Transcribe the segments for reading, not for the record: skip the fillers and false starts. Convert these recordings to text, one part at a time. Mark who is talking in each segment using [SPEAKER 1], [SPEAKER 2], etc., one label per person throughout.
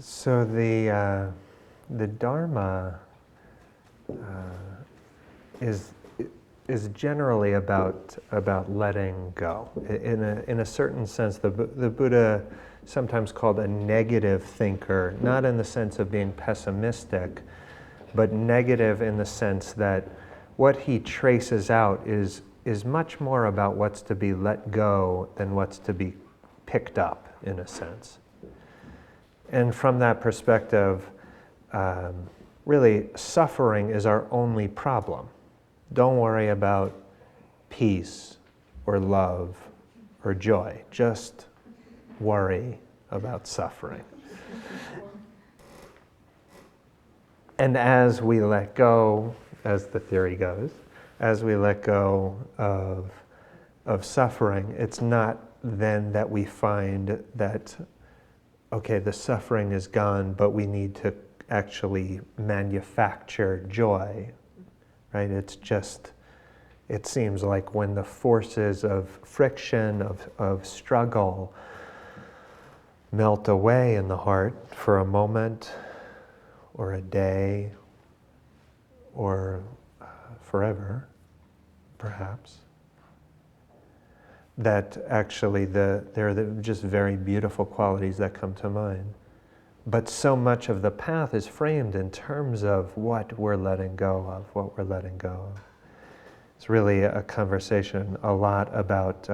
[SPEAKER 1] So the Dharma is generally about letting go. In a certain sense, the Buddha, sometimes called a negative thinker, not in the sense of being pessimistic, but negative in the sense that what he traces out is much more about what's to be let go than what's to be picked up, in a sense. And from that perspective, really, suffering is our only problem. Don't worry about peace or love or joy. Just worry about suffering. And as we let go, as the theory goes, as we let go of suffering, it's not then that we find that, okay, the suffering is gone, but we need to actually manufacture joy, right? It's just, it seems like when the forces of friction, of struggle melt away in the heart for a moment, or a day, or forever, perhaps, that actually there are just very beautiful qualities that come to mind. But so much of the path is framed in terms of what we're letting go of, It's really a conversation a lot about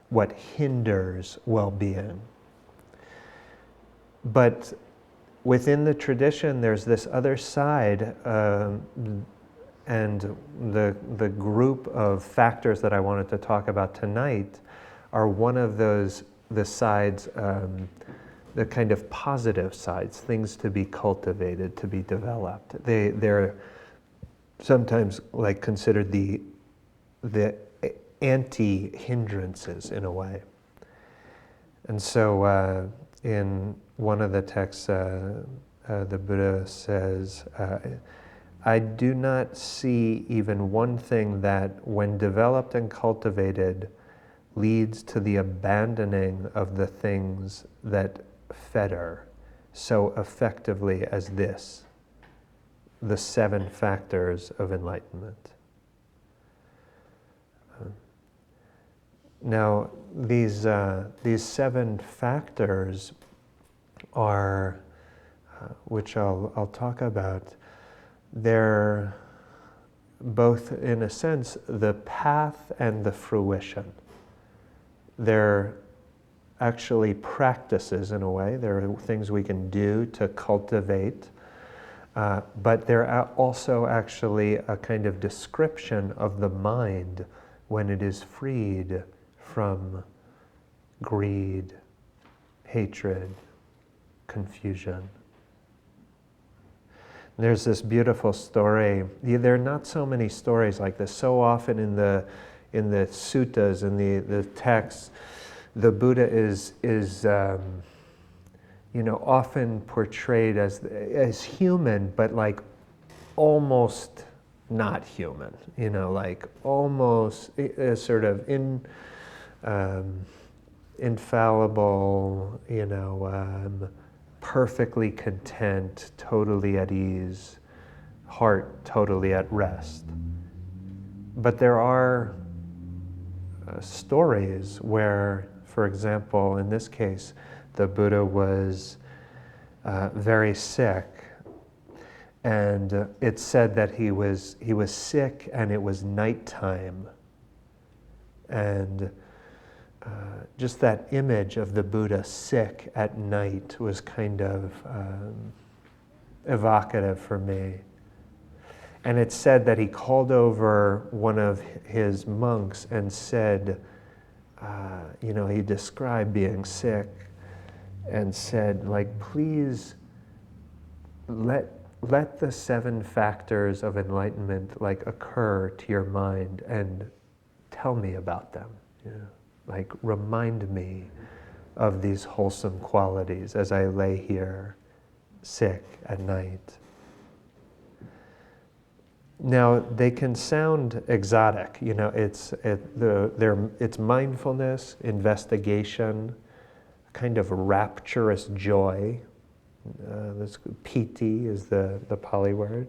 [SPEAKER 1] what hinders well-being. But within the tradition, there's this other side, and the group of factors that I wanted to talk about tonight are one of those, the sides, the kind of positive sides, things to be cultivated, to be developed. They're sometimes like considered the anti-hinderances in a way. And so in one of the texts, the Buddha says, I do not see even one thing that, when developed and cultivated, leads to the abandoning of the things that fetter so effectively as this, the 7 factors of enlightenment. Now, these 7 factors are, which I'll talk about, they're both, in a sense, the path and the fruition. They're actually practices in a way. There are things we can do to cultivate, but they're also actually a kind of description of the mind when it is freed from greed, hatred, confusion. There's this beautiful story. There are not so many stories like this. So often in the suttas, in the texts, the Buddha is often portrayed as human, but like almost not human. Like almost sort of infallible. Perfectly content, totally at ease, heart totally at rest. But there are stories where, for example, in this case, the Buddha was very sick, and it's said that he was sick and it was nighttime, and just that image of the Buddha sick at night was kind of evocative for me. And it's said that he called over one of his monks and said, he described being sick and said, like, please let the 7 factors of enlightenment like occur to your mind and tell me about them. Like, remind me of these wholesome qualities as I lay here sick at night. Now, they can sound exotic. It's mindfulness, investigation, kind of rapturous joy, This piti is the Pali word.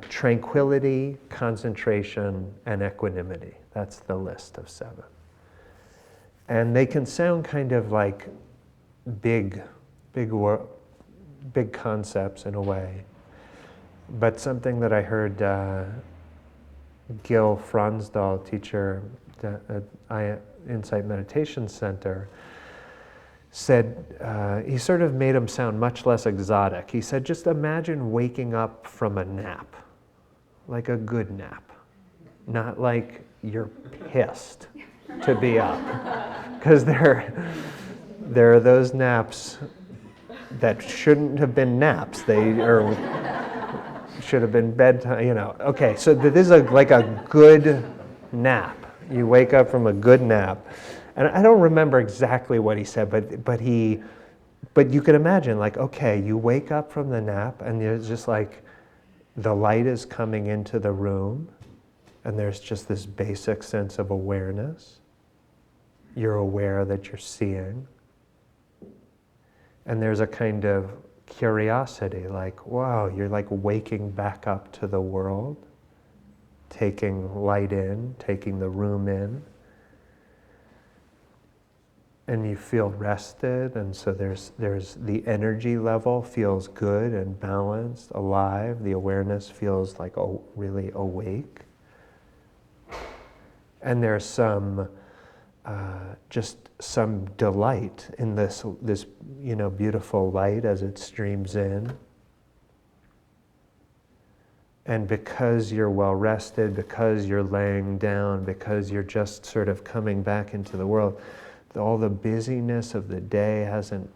[SPEAKER 1] Tranquility, concentration, and equanimity. That's the list of 7. And they can sound kind of like big concepts in a way. But something that I heard Gil Fronsdal, teacher at Insight Meditation Center, said, he sort of made him sound much less exotic. He said, just imagine waking up from a nap, like a good nap, not like you're pissed to be up. Because there are those naps that shouldn't have been naps. They should have been bedtime, Okay, so this is like a good nap. You wake up from a good nap. And I don't remember exactly what he said, but you can imagine, like, okay, you wake up from the nap and there's just like the light is coming into the room and there's just this basic sense of awareness. You're aware that you're seeing. And there's a kind of curiosity, like, wow, you're like waking back up to the world, taking light in, taking the room in. And you feel rested, and so there's the energy level feels good and balanced, alive. The awareness feels like really awake. And there's some just some delight in this beautiful light as it streams in. And because you're well rested, because you're laying down, because you're just sort of coming back into the world, all the busyness of the day hasn't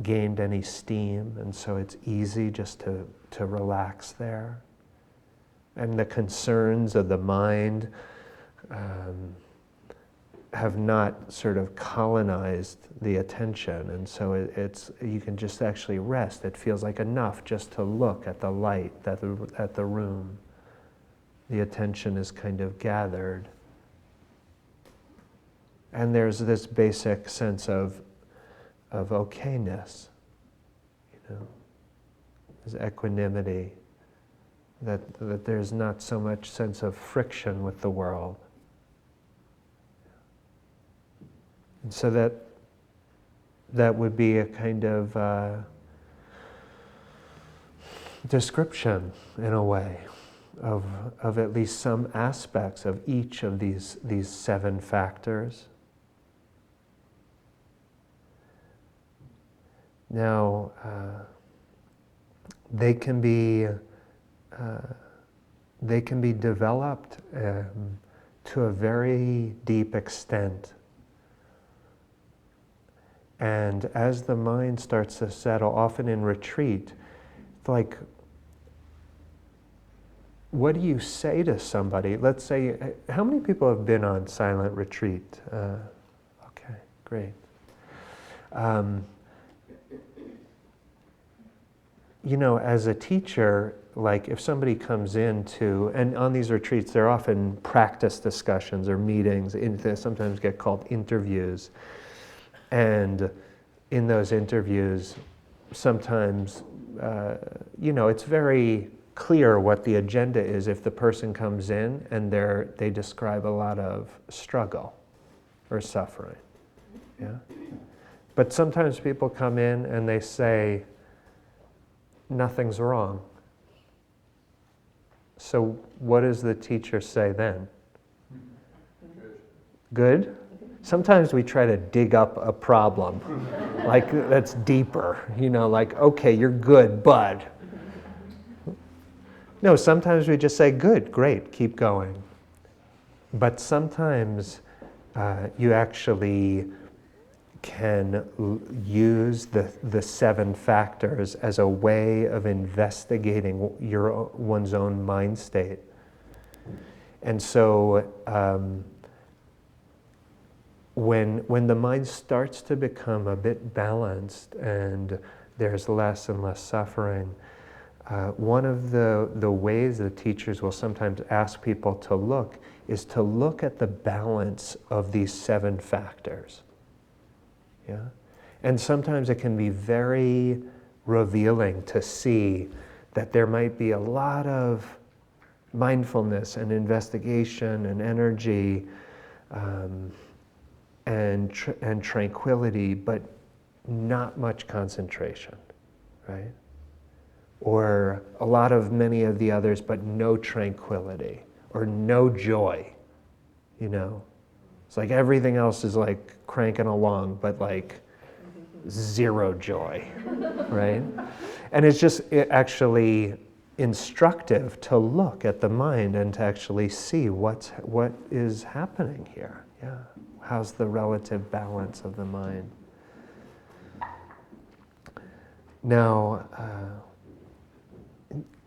[SPEAKER 1] gained any steam, and so it's easy just to relax there. And the concerns of the mind have not sort of colonized the attention, and so you can just actually rest. It feels like enough just to look at the light, at the room. The attention is kind of gathered. And there's this basic sense of okayness, there's equanimity, that there's not so much sense of friction with the world. And so that would be a kind of description, in a way, of at least some aspects of each of these 7 factors. Now, they can be developed to a very deep extent. And as the mind starts to settle, often in retreat, it's like, what do you say to somebody? Let's say, how many people have been on silent retreat? Okay, great. As a teacher, like if somebody comes into, and on these retreats, they're often practice discussions or meetings, they sometimes get called interviews. And in those interviews, sometimes, it's very clear what the agenda is if the person comes in and they describe a lot of struggle or suffering. Yeah? But sometimes people come in and they say, nothing's wrong. So what does the teacher say then? Good? Sometimes we try to dig up a problem, like that's deeper, like, okay, you're good, bud. No, sometimes we just say, good, great, keep going. But sometimes you actually can use the 7 factors as a way of investigating one's own mind state. And so when the mind starts to become a bit balanced and there's less and less suffering, one of the ways that teachers will sometimes ask people to look is to look at the balance of these 7 factors. Yeah? And sometimes it can be very revealing to see that there might be a lot of mindfulness and investigation and energy and tranquility, but not much concentration, right? Or a lot of many of the others, but no tranquility or no joy, you know? It's like everything else is like cranking along, but like zero joy, right? And it's just actually instructive to look at the mind and to actually see what is happening here. Yeah, how's the relative balance of the mind? Now,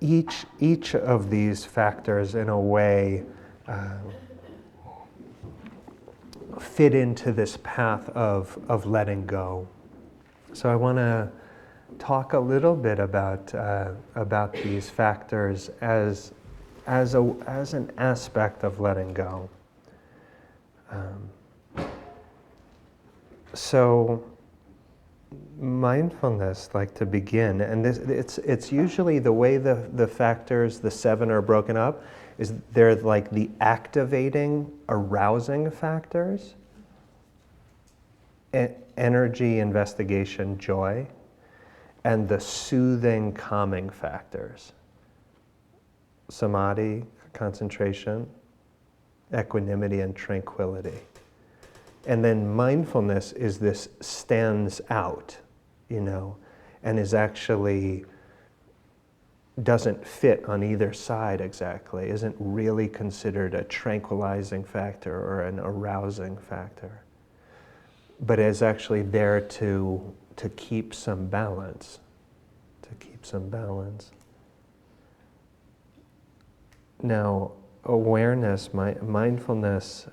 [SPEAKER 1] each of these factors, in a way, fit into this path of letting go. So I want to talk a little bit about these factors as an aspect of letting go. So mindfulness, like to begin, and it's usually the way the factors, the seven, are broken up, is they're like the activating, arousing factors, energy, investigation, joy, and the soothing, calming factors, samadhi, concentration, equanimity, and tranquility. And then mindfulness is this stands out, you know, and is actually doesn't fit on either side exactly, isn't really considered a tranquilizing factor or an arousing factor, but is actually there to keep some balance, Now, awareness, mindfulness,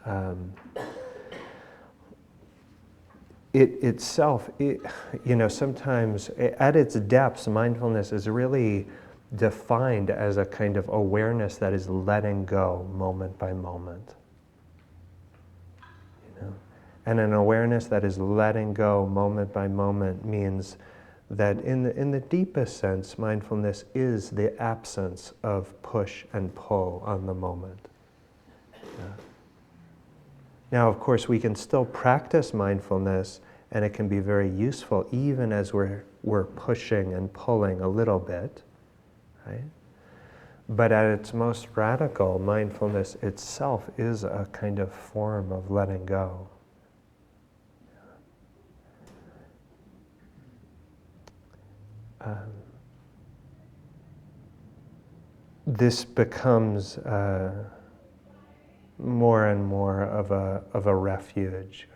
[SPEAKER 1] it itself, you know, sometimes at its depths, mindfulness is really defined as a kind of awareness that is letting go moment by moment. You know? And an awareness that is letting go moment by moment means that in the deepest sense, mindfulness is the absence of push and pull on the moment. Yeah. Now, of course, we can still practice mindfulness, and it can be very useful even as we're pushing and pulling a little bit, right? But at its most radical, mindfulness itself is a kind of form of letting go. This becomes more and more of a refuge,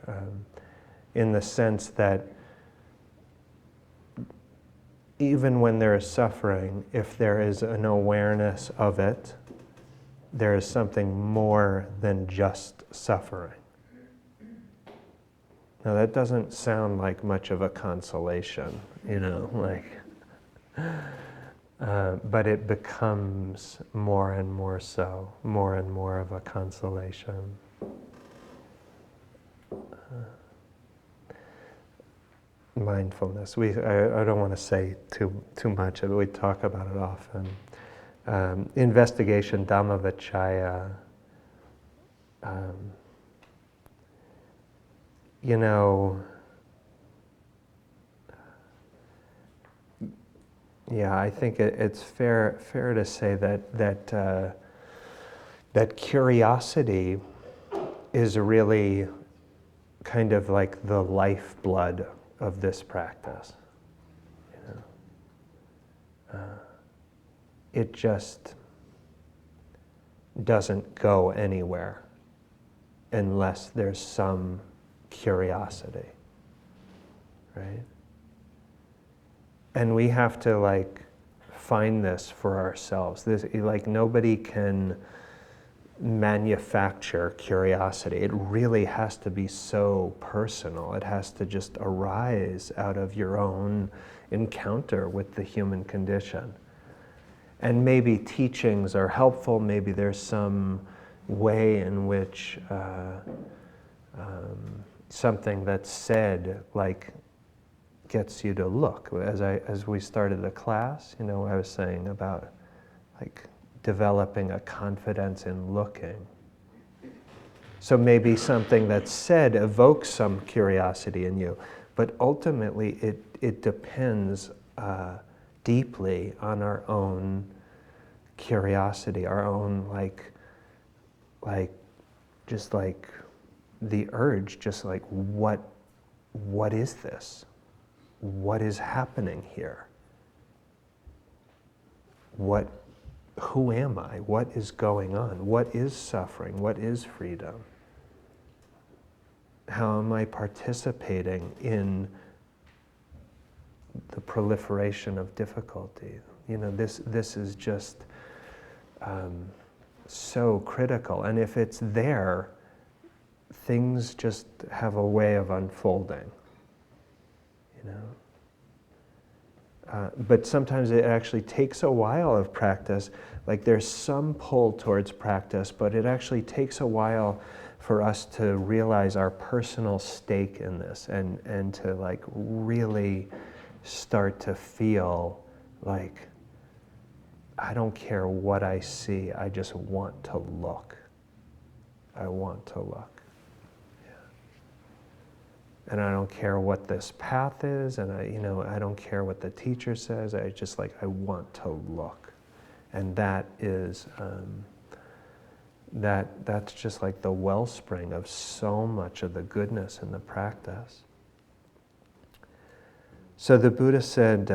[SPEAKER 1] in the sense that even when there is suffering, if there is an awareness of it, there is something more than just suffering. Now that doesn't sound like much of a consolation, you know, like, but it becomes more and more so, more and more of a consolation. Mindfulness. I don't want to say too much, but we talk about it often. Investigation, Dhammavicaya. You know, yeah, I think it's fair to say that curiosity is really kind of like the lifeblood of this practice. You know? It just doesn't go anywhere unless there's some curiosity, right? And we have to like find this for ourselves. This, like, nobody can manufacture curiosity. It really has to be so personal. It has to just arise out of your own encounter with the human condition. And maybe teachings are helpful. Maybe there's some way in which something that's said like gets you to look. As we started the class, I was saying about like developing a confidence in looking. So maybe something that's said evokes some curiosity in you, but ultimately it depends deeply on our own curiosity, our own just like the urge, just like what is this? What is happening here? Who am I? What is going on? What is suffering? What is freedom? How am I participating in the proliferation of difficulty? This is just so critical. And if it's there, things just have a way of unfolding. But sometimes it actually takes a while of practice. Like there's some pull towards practice, but it actually takes a while for us to realize our personal stake in this and to like really start to feel like, I don't care what I see, I just want to look. I want to look. And I don't care what this path is, and I don't care what the teacher says. I want to look, and that is that's just like the wellspring of so much of the goodness in the practice. So the Buddha said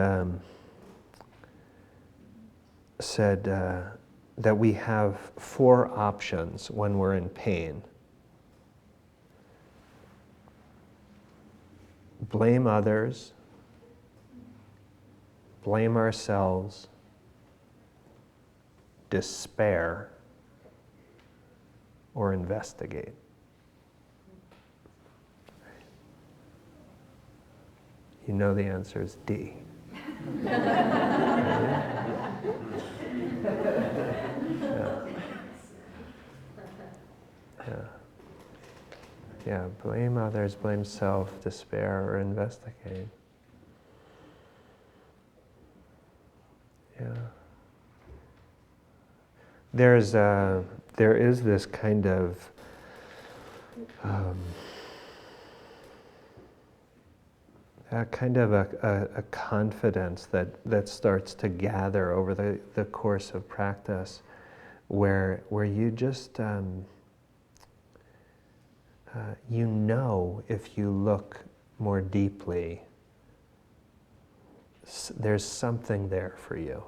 [SPEAKER 1] that we have 4 options when we're in pain. Blame others, blame ourselves, despair, or investigate. You know the answer is D. Yeah, blame others, blame self, despair, or investigate. Yeah. There is this kind of a confidence that starts to gather over the course of practice, where you just if you look more deeply, there's something there for you.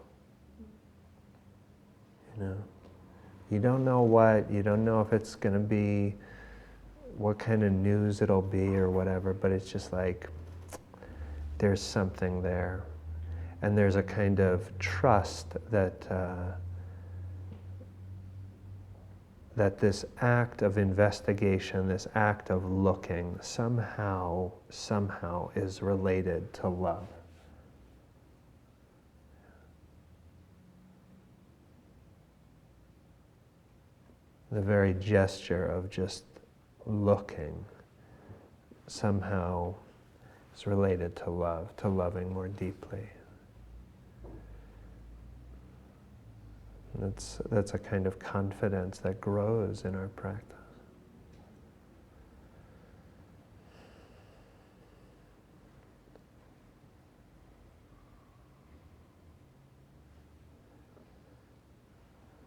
[SPEAKER 1] You don't know what, you don't know if it's going to be, what kind of news it'll be or whatever, but it's just like, there's something there. And there's a kind of trust that this act of investigation, this act of looking, somehow is related to love. The very gesture of just looking somehow is related to love, to loving more deeply. That's a kind of confidence that grows in our practice.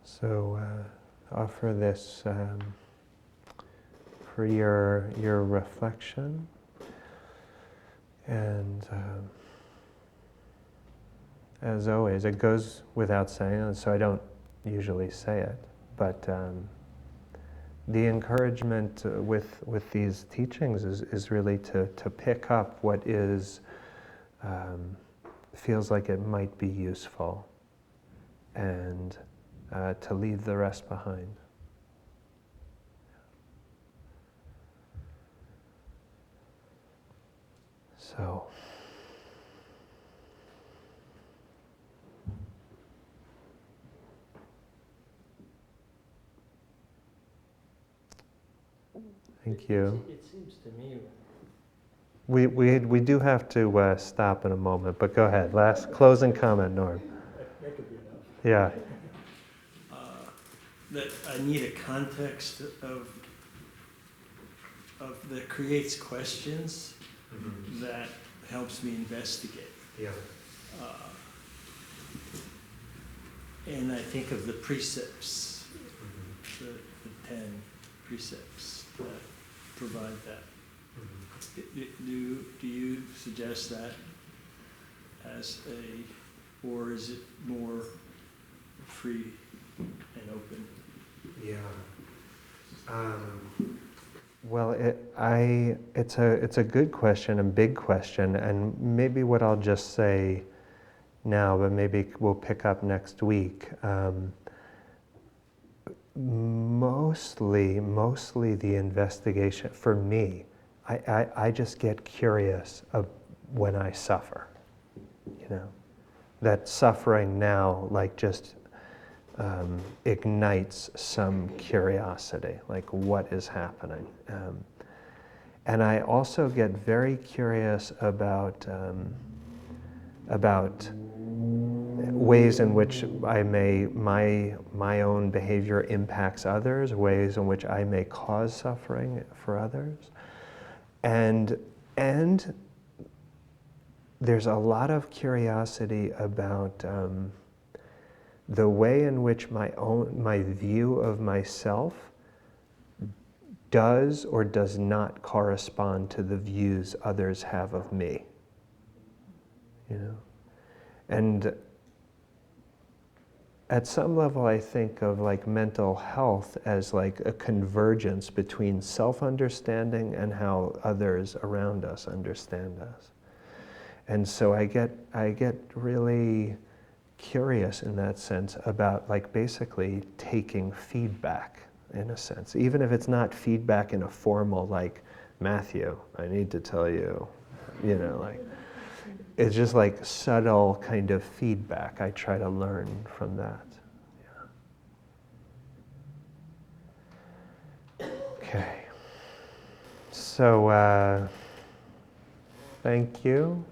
[SPEAKER 1] So offer this for your reflection, and as always, it goes without saying, so I don't usually say it, but the encouragement with these teachings is really to pick up what is feels like it might be useful, and to leave the rest behind. So Thank you.
[SPEAKER 2] It seems to me
[SPEAKER 1] We do have to stop in a moment, but go ahead. Last closing comment, Norm.
[SPEAKER 2] that could be enough.
[SPEAKER 1] Yeah.
[SPEAKER 2] That I need a context that creates questions that helps me investigate.
[SPEAKER 1] Yeah.
[SPEAKER 2] And I think of the precepts, the 10 precepts that provide that. Do you suggest that or is it more free and open?
[SPEAKER 1] Yeah. Well, it's a good question, a big question, and maybe what I'll just say now, but maybe we'll pick up next week. Mostly the investigation for me. I just get curious when I suffer. That suffering now, like just ignites some curiosity, like what is happening. And I also get very curious about ways in which my own behavior impacts others, ways in which I may cause suffering for others. And there's a lot of curiosity about the way in which my view of myself does or does not correspond to the views others have of me. And at some level, I think of like mental health as like a convergence between self-understanding and how others around us understand us. And so I get really curious in that sense about like basically taking feedback in a sense, even if it's not feedback in a formal like, Matthew, I need to tell you, like, it's just like subtle kind of feedback. I try to learn from that. Yeah. Okay. So, thank you.